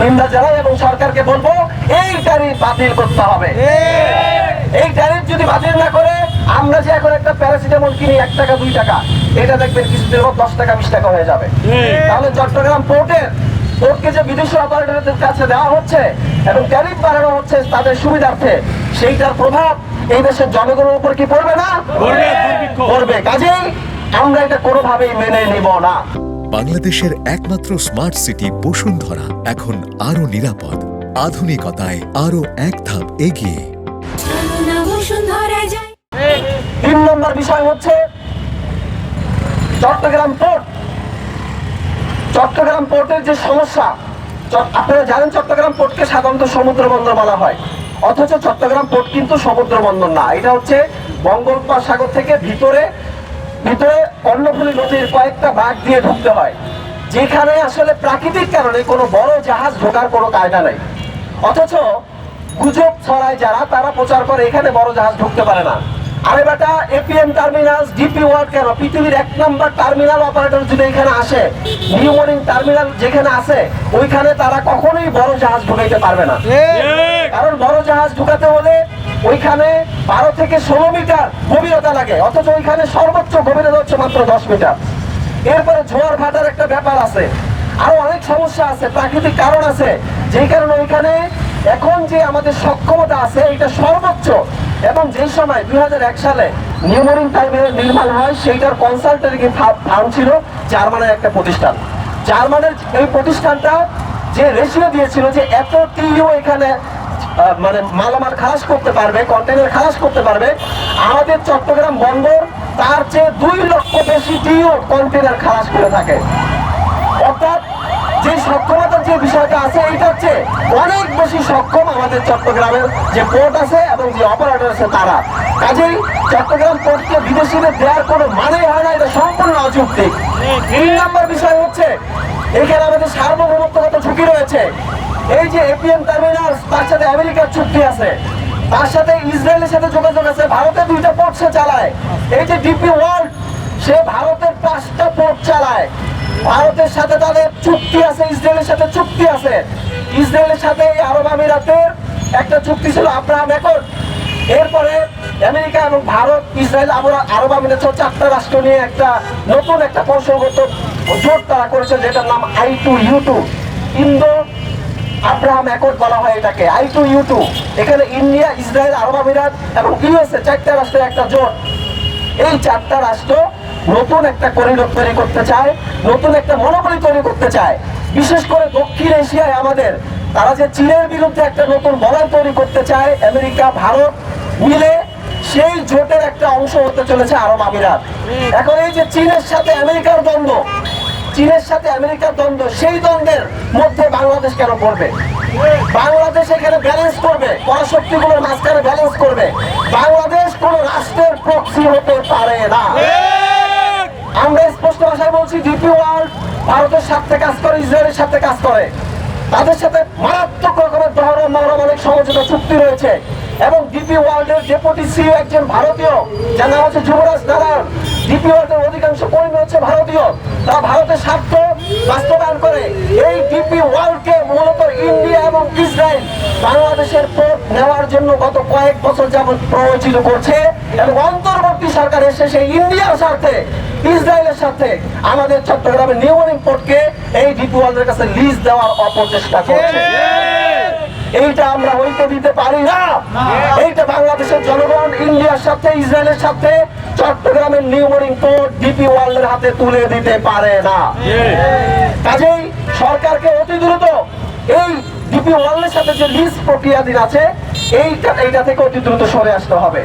নিন্দা জানাই এবং সরকারকে বলবো এই ট্যারিফ বাতিল করতে হবে। এই ট্যারিফ যদি বাতিল না করে, আমরা যে এখন একটা প্যারাসিটামল কিনি 1 টাকা 2 টাকা, এটা দেখবেন কিছুদিন পর 10 টাকা 20 টাকা হয়ে যাবে। তাহলে চট্টগ্রাম পোর্টকে যে বিদেশি অপারেটরদের কাছে দেওয়া হচ্ছে এবং ট্যারিফ বাড়ানো হচ্ছে তাদের সুবিধার্থে, সেইটার প্রভাব এই দেশের জনগণের উপর কি পড়বে না? পড়বে। কাজেই আমরা এটা কোনোভাবেই মেনে নিব না। বাংলাদেশের একমাত্র স্মার্ট সিটি বসুন্ধরা এখন আরো নিরাপদ, আধুনিকতায় আরো এক ধাপ এগিয়ে। 3 নম্বর বিষয় হচ্ছে চট্টগ্রাম পোর্টের যে সমস্যা। আপনারা জানেন চট্টগ্রাম পোর্টকে সাধারণত সমুদ্র বন্দর বলা হয়, অথচ চট্টগ্রাম পোর্ট কিন্তু সমুদ্র বন্দর না। এটা হচ্ছে বঙ্গোপসাগর থেকে ভিতরে কর্ণফুলী নদীর কয়েকটা বাঁক দিয়ে ঢুকতে হয়, যেখানে আসলে প্রাকৃতিক কারণে কোনো বড় জাহাজ ঢোকার কোনো কায়দা নেই। অথচ গুজব ছড়ায় যারা, তারা প্রচার করে এখানে বড় জাহাজ ঢুকতে পারে না। আরে বেটা, এপিএম টার্মিনাল, ডিপি ওয়ার্ল্ড কেন পৃথিবীর 1 নম্বর টার্মিনাল অপারেটর যদি এখানে আসে, নিউ মর্নিং টার্মিনাল যেখানে আছে, ওইখানে তারা কখনোই বড় জাহাজ ঢুকাইতে পারবে না। কারণ বড় জাহাজ ঢুকাতে হলে ওইখানে 12 থেকে 16 মিটার গভীরতা লাগে, অথচ ওইখানে সর্বোচ্চ গভীরতা হচ্ছে মাত্র 10 মিটার। এরপরে জোয়ার ভাটার একটা ব্যাপার আছে, আরো অনেক সমস্যা আছে, প্রাকৃতিক কারণ আছে, যেই কারণে ওইখানে এখন যে আমাদের সক্ষমতা আছে এটা সর্বোচ্চ। এবং যেই সময় 2001 সালে নিউ মর্নিং টার্মিনাল নির্মাণ হয়, সেইটার কনসালটেন্ট ফার্ম ছিল জার্মানের একটা প্রতিষ্ঠান। জার্মানের এই প্রতিষ্ঠানটা যে রেশিও দিয়েছিল যে এত টিইউ এখানে মানে মালামাল খালাস করতে পারবে, কন্টেনার খালাস করতে পারবে, আমাদের চট্টগ্রাম বন্দর তার চেয়ে 2 লক্ষ বেশি টিইউ কন্টেনার খালাস করে থাকে। অর্থাৎ যে সক্ষমতার যে বিষয়টা আছে, এইটা হচ্ছে অনেক বেশি সক্ষম আমাদের চট্টগ্রামের যে পোর্ট আছে এবং যে অপারেটর আছে তারা। কাজেই চট্টগ্রাম পোর্টকে বিদেশিদের দেওয়ার কোনো মানেই হয় না, এটা সম্পূর্ণ অযৌক্তিক। 3 নম্বর বিষয় হচ্ছে এখানে আমাদের সার্বভৌমত্বগত ঝুঁকি রয়েছে। এই যে এপিএম টার্মিনাল, তার সাথে আমেরিকার চুক্তি আছে, তার সাথে ইসরায়েলের সাথে যোগাযোগ আছে, ভারতের 2টা পোর্ট সে চালায়। এই যে ডিপি ওয়ার্ল্ড, সে ভারতের 5টা পোর্ট চালায়। ভারতের সাথে তাদের চুক্তি আছে, ইসরায়েলের সাথে চুক্তি আছে। ইসরায়েলের সাথে আরব আমিরাতের একটা চুক্তি ছিল আব্রাহাম অ্যাকর্ড। এরপরে আমেরিকা এবং ভারত, ইসরায়েল, আরব আমিরাত 4টা রাষ্ট্র নিয়ে একটা নতুন একটা কৌশলগত জোট তারা করেছে, যেটার নাম I2U2, ইন্দো আব্রাহাম অ্যাকর্ড বলা হয় এটাকে, I2U2। এখানে ইন্ডিয়া, ইসরায়েল, আরব আমিরাত এবং ইউএসএ 4টা রাষ্ট্রের একটা জোট। এই 4টা রাষ্ট্র নতুন একটা করিডোর তৈরি করতে চায়, নতুন একটা মনোবলি তৈরি করতে চায়। বিশেষ করে দক্ষিণ এশিয়ায় আমাদের, তারা যে চীনের বিরুদ্ধে একটা নতুন বলয় তৈরি করতে চায়, আমেরিকা ভারত মিলে সেই জোটের একটা অংশ হতে চলেছে আরব আমিরাত। এখন এই যে চীনের সাথে আমেরিকার দ্বন্দ্ব, সেই দ্বন্দ্বের মধ্যে বাংলাদেশ কেন পড়বে? বাংলাদেশ এখানে ব্যালেন্স করবে, পরাশক্তিগুলোর মাঝখানে ব্যালেন্স করবে। বাংলাদেশ কোন রাষ্ট্রের প্রক্সি হতে পারে না। আমরা স্পষ্ট ভাষায় বলছি, ডিপি ওয়ার্ল্ড ভারতের সাথে কাজ করে, ইসরায়েলের সাথে কাজ করে, তাদের সাথে মারাত্মক রকমের মহরম অনেক সমঝোতা চুক্তি রয়েছে। এবং ডিপি ওয়ার্ল্ডের ডেপুটি সিইও একজন ভারতীয়, যার নাম হচ্ছে যুবরাজ নারায়ণ। ডিপি ওয়ার্ল্ডের অধিকাংশ কর্মী হচ্ছে ভারতীয়, তারা ভারতের স্বার্থ বাস্তবায়ন করে। এই ডিপি ওয়ার্ল্ডকে মূলত ইন্ডিয়া এবং ইসরায়েল বাংলাদেশের পোর্ট নেওয়ার জন্য গত কয়েক বছর যাবৎ প্ররোচিত করছে, এবং অন্তর্বর্তী সরকার এসে সেই ইন্ডিয়ার স্বার্থে, ইসরায়েলের সাথে আমাদের চট্টগ্রামের নিউ মর্নিং পোর্টকে এই ডিপি ওয়ার্ল্ডের কাছে লিজ দেওয়ার অপচেষ্টা করছে। এইটা আমরা হইতে দিতে পারি না। এইটা বাংলাদেশের জনগণ ইন্ডিয়ার সাথে, ইসরায়েলের সাথে চট্টগ্রামের নিউ মর্নিং পোর্ট ডিপি ওয়ার্ল্ডের হাতে তুলে দিতে পারে না। কাজেই সরকারকে অতি দ্রুত এই ডিপি ওয়ার্ল্ডের সাথে যে লিজ প্রক্রিয়াধীন আছে, এইটা থেকে অতি দ্রুত সরে আসতে হবে।